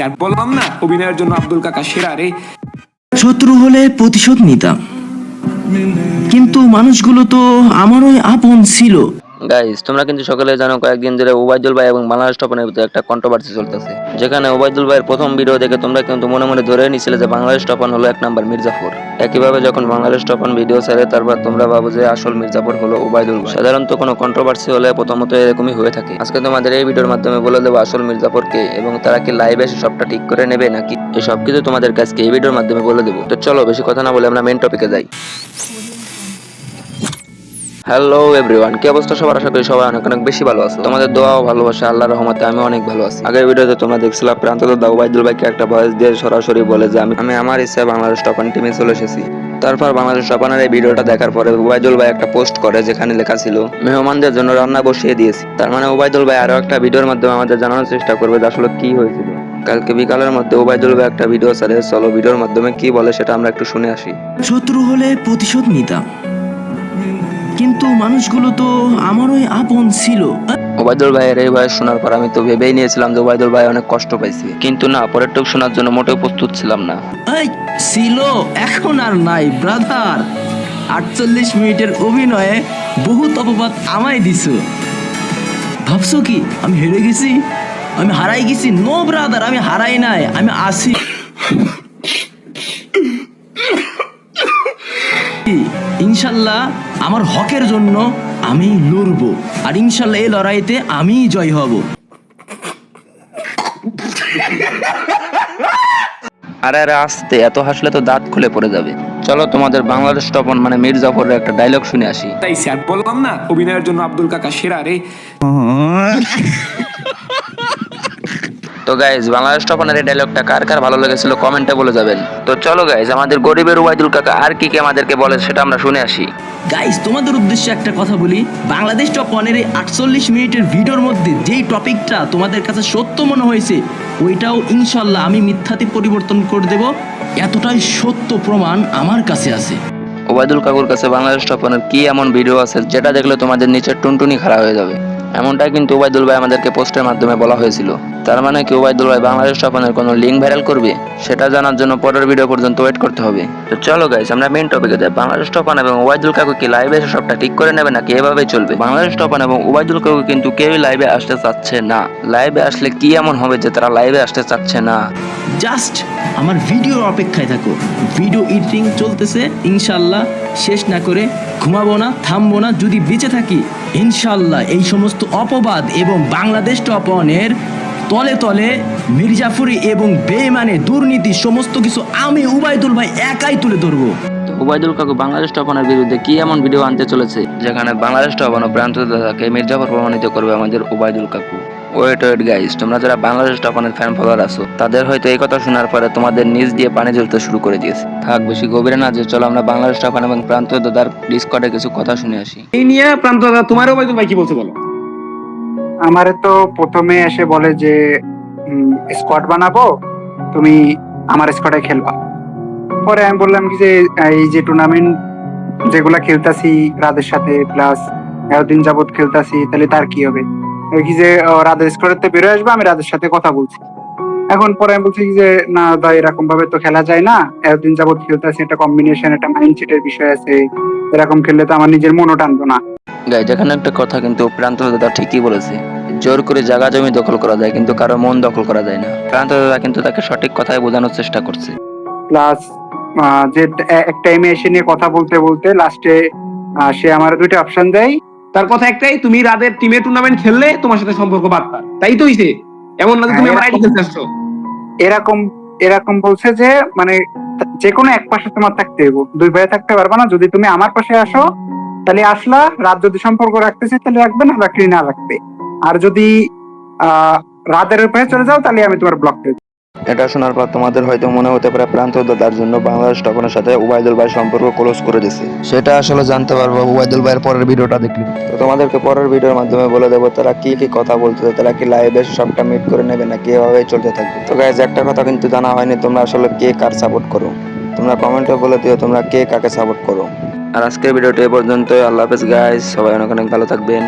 আর বললাম না অভিনয়ের জন্য আব্দুল কাকা সেরা রে। শত্রু হলে প্রতিশোধ নিতাম, কিন্তু মানুষগুলো তো আমারই আপন ছিল। গাইস, তোমরা কিন্তু সকলে জানো কয়েকদিন ধরে ওবায়দুল ভাই এবং বাংলাদেশ টপনের ভিতরে একটা কন্ট্রোভার্সি চলতেছে, যেখানে ওবায়দুল ভাইয়ের প্রথম ভিডিও দেখে তোমরা কিন্তু মনে মনে ধরে নিছিলে যে বাংলাদেশ টপন হলো 1 নাম্বার মির্জাফর। একইভাবে যখন বাংলাদেশ টপন ভিডিও ছাড়ে তারপর তোমরা ভাবো যে আসল মির্জাফর হলো ওবায়দুল ভাই। সাধারণত কোনো কন্ট্রোভার্সি হলে প্রথমত এরকমই হয়ে থাকে। আজকে তোমাদের এই ভিডিওর মাধ্যমে বলে দেবো আসল মির্জাফর কে এবং তারা কি লাইভে এসে সবটা ঠিক করে নেবে নাকি, এই সব কিছু তোমাদের কাছে এই ভিডিওর মাধ্যমে বলে দেবো। তো চলো বেশি কথা না বলে আমরা মেইন টপিকে যাই। হ্যালো এভরিওয়ান, কি অবস্থা সবার? আশা করি সবাই অনেক অনেক বেশি ভালো আছে। তোমাদের দোয়া ও ভালোবাসা আল্লাহর রহমতে আমি অনেক ভালো আছি। আগের ভিডিওতে তোমরা দেখছিলাম প্রান্তদা ওবায়দুল ভাইকে একটা ভয়েস দিয়ে সরাসরি বলে যে আমি আমার ইচ্ছায় বাংলাদেশ টপন টিমে চলে এসেছি। তারপর বাংলাদেশ টপনের এই ভিডিওটা দেখার পরে ওবায়দুল ভাই একটা পোস্ট করে যেখানে লেখা ছিল মেহমানদের জন্য রান্না বসিয়ে দিয়েছি। তার মানে ওবায়দুল ভাই আরো একটা ভিডিওর মাধ্যমে আমাদের জানানোর চেষ্টা করবে যে আসলে কি হয়েছিল। কালকে বিকালের মধ্যে ওবায়দুল ভাই একটা ভিডিও ছাড়ে, চলো ভিডিওর মাধ্যমে কি বলে সেটা আমরা একটু শুনে আসি। শত্রু হলে প্রতিশোধ নিতাম, কিন্তু মানুষগুলো তো আমারই আপন ছিল। ওবায়দুল ভাইয়ের এই ভয়েস শোনার পর আমি তো ভেবেই নিয়েছিলাম যে ওবায়দুল ভাই অনেক কষ্ট পাইছে, কিন্তু না, পরের টুক শোনার জন্য মোটেও প্রস্তুত ছিলাম না। এই ছিল, এখন আর নাই ব্রাদার। 48 মিনিটের অভিনয়ে বহুত অপবাদ আমায় দিছো। ভাবছো কি আমি হেরে গেছি, আমি হারাই গেছি? নো ব্রাদার, আমি হারাই নাই, আমি আসি। ইনশাল্লাহ আমার হকের জন্য আমি লড়বো, আর ইনশাল্লাহ এই লড়াইতে আমিই জয় হব। আরে আরে আস্তে, এত হাসলে তো দাঁত খুলে পড়ে যাবে। চলো তোমাদের বাংলাদেশ টপন মানে মির্জাফরের একটা ডায়লগ শুনে আসি। তাই স্যার বললাম না অভিনয়ের জন্য আব্দুল কাকা সেরা রে। তো গাইজ, বাংলাদেশ টপনের এই ডায়লগটা কার কার ভালো লেগেছিল কমেন্টে বলে যাবেন। তো চলো গাইজ, আমাদের গরিবের ওবায়দুল কাকা আর কি আমাদেরকে বলে সেটা আমরা শুনে আসি। গাইস, তোমাদের উদ্দেশ্যে একটা কথা বলি। বাংলাদেশ টপনের এই 48 মিনিটের ভিডিওর মধ্যে যেই টপিকটা তোমাদের কাছে সত্য মনে হয়েছে, ওইটাও ইনশাল্লাহ আমি মিথ্যাতে পরিবর্তন করে দেব। এতটাই সত্য প্রমাণ আমার কাছে আছে। ওবায়দুল কাকুর কাছে বাংলাদেশ টপনের কি এমন ভিডিও আছে যেটা দেখলে তোমাদের নিচের টুনটুনি খাড়া হয়ে যাবে? এমনটাই কিন্তু ওবায়দুল ভাই আমাদেরকে পোস্টের মাধ্যমে বলা হয়েছিল। তার মানে কি ওবায়দুল ভাই বাংলাদেশ টপনের কোনো লিঙ্ক ভাইরাল করবে? সেটা জানার জন্য পরের ভিডিও পর্যন্ত ওয়েট করতে হবে। তো চলো গাইস, আমরা মেইন টপিকে যাই। বাংলাদেশ টপন এবং ওবায়দুল কাকু কি লাইভে এসে সবটা ঠিক করে নেবে নাকি এভাবেই চলবে? বাংলাদেশ টপন এবং ওবায়দুল কাকু কিন্তু কেউই লাইভে আসতে চাচ্ছে না। লাইভে আসলে কি এমন হবে যে তারা লাইভে আসতে চাচ্ছে না? জাস্ট আমার ভিডিওর অপেক্ষায় থাকো। ভিডিও এডিটিং চলতেছে, ইনশাল্লাহ শেষ না করে ঘুমাবো না, থামবো না। যদি বেঁচে থাকি ইনশাল্লাহ এই সমস্ত অপবাদ এবং বাংলাদেশ টপনের তলে তলে মির্জাফরি এবং বেঈমানে দুর্নীতি সমস্ত কিছু আমি ওবায়দুল ভাই একাই তুলে ধরবো। ওবায়দুল কাকু বাংলাদেশ টপনের বিরুদ্ধে কি এমন ভিডিও আনতে চলেছে যেখানে বাংলাদেশ টপন ও প্রান্তদাতাকে মির্জাফর প্রমাণিত করবে আমাদের ওবায়দুল কাকু? ওয়েট গাইস, তোমরা যারা বাংলাদেশ টপনের ফ্যান ফলোয়ার আছো তাদের হয়তো এই কথা শোনার পরে তোমাদের নিজ দিয়ে পানি জ্বলতে শুরু করে দিয়েছে। থাক বেশি গভীরে না যে, চলো আমরা বাংলাদেশ টপন এবং প্রান্তদাতার ডিসকর্ডে কিছু কথা শুনে আসি। এই নিয়ে প্রান্তদা তোমারও ওবায়দুল ভাই কি বলছে বলো? আমারে তো প্রথমে এসে বলে যে স্কোয়াড বানাবো, তুমি আমার স্কোয়াডে খেলবা। পরে আমি বললাম কি যে এই যে টুর্নামেন্ট যেগুলা খেলতাছি রাদের সাথে প্লাস এতদিন যাবত খেলতাছি, তাহলে তার কি হবে? কি যে রাদের স্কোয়াডে বেরোয় আসবে, আমি রাদের সাথে কথা বলছি। এখন পরে আমি বলছি যে না দাদা, এরকম ভাবে তো খেলা যায় না, এতদিন যাবত খেলতাছি, একটা কম্বিনেশন, একটা মাইন্ডসেটের বিষয় আছে, এরকম খেললে তো আমার নিজের মনও টানবো না। গাইস, এখানে একটা কথা কিন্তু প্রান্তদাতা ঠিকই বলেছে। জোর করে জায়গা জমি দখল করা যায় কিন্তু কারো মন দখল করা যায় না। প্রান্তদাতা কিন্তু তাকে সঠিক কথাই বোঝানোর চেষ্টা করছে। প্লাস যে এক টাইমে এসে নিয়ে কথা বলতে বলতে লাস্টে সে আমার দুইটা অপশন দেয়। তার কথা একটাই, তুমি রাদের টিমে টুর্নামেন্ট খেললে তোমার সাথে সম্পর্ক বাড়তা, তাই তো হইছে? এমন না যে তুমি আমার আইডি খেলতে আসছো। এরকম এরকম বলছে যে মানে যে কোনো এক পাশে তোমার থাকতে হবে, দুই ভাই থাকতে পারবে না। যদি তুমি আমার পাশে আসো তাহলে আসলা, রাত যদি সম্পর্ক রাখতেছে তাহলে রাখবে, না রাখলে না রাখবে। আর যদি রাতের পাশে চলে যাও তাহলে আমি তোমার ব্লক করে দেব। এটা শোনার পর তোমাদের হয়তো মনে হতে পারে প্রান্তদাতার জন্য বাংলাদেশ টপনের সাথে ওবায়দুল ভাই সম্পর্ক ক্লোজ করে দিয়েছে। সেটা আসলে জানতে পারবো ওবায়দুল ভাইয়ের পরের ভিডিওটা দেখলে। তো তোমাদেরকে পরের ভিডিওর মাধ্যমে বলে দেবো তারা কি কি কথা বলতেছে, তারা কি লাইভে সবটা মিট করে নেবে নাকি এভাবেই চলতে থাকবে। তো গাইজ, একটা কথা কিন্তু জানা হয়নি, তোমরা আসলে কে কার সাপোর্ট করো? তোমরা কমেন্টে বলে দিও তোমরা কে কাকে সাপোর্ট করো। আর আজকের ভিডিওটা এই পর্যন্ত। আল্লাহ হাফেজ গাইজ, সবাই অনেক অনেক ভালো থাকবেন।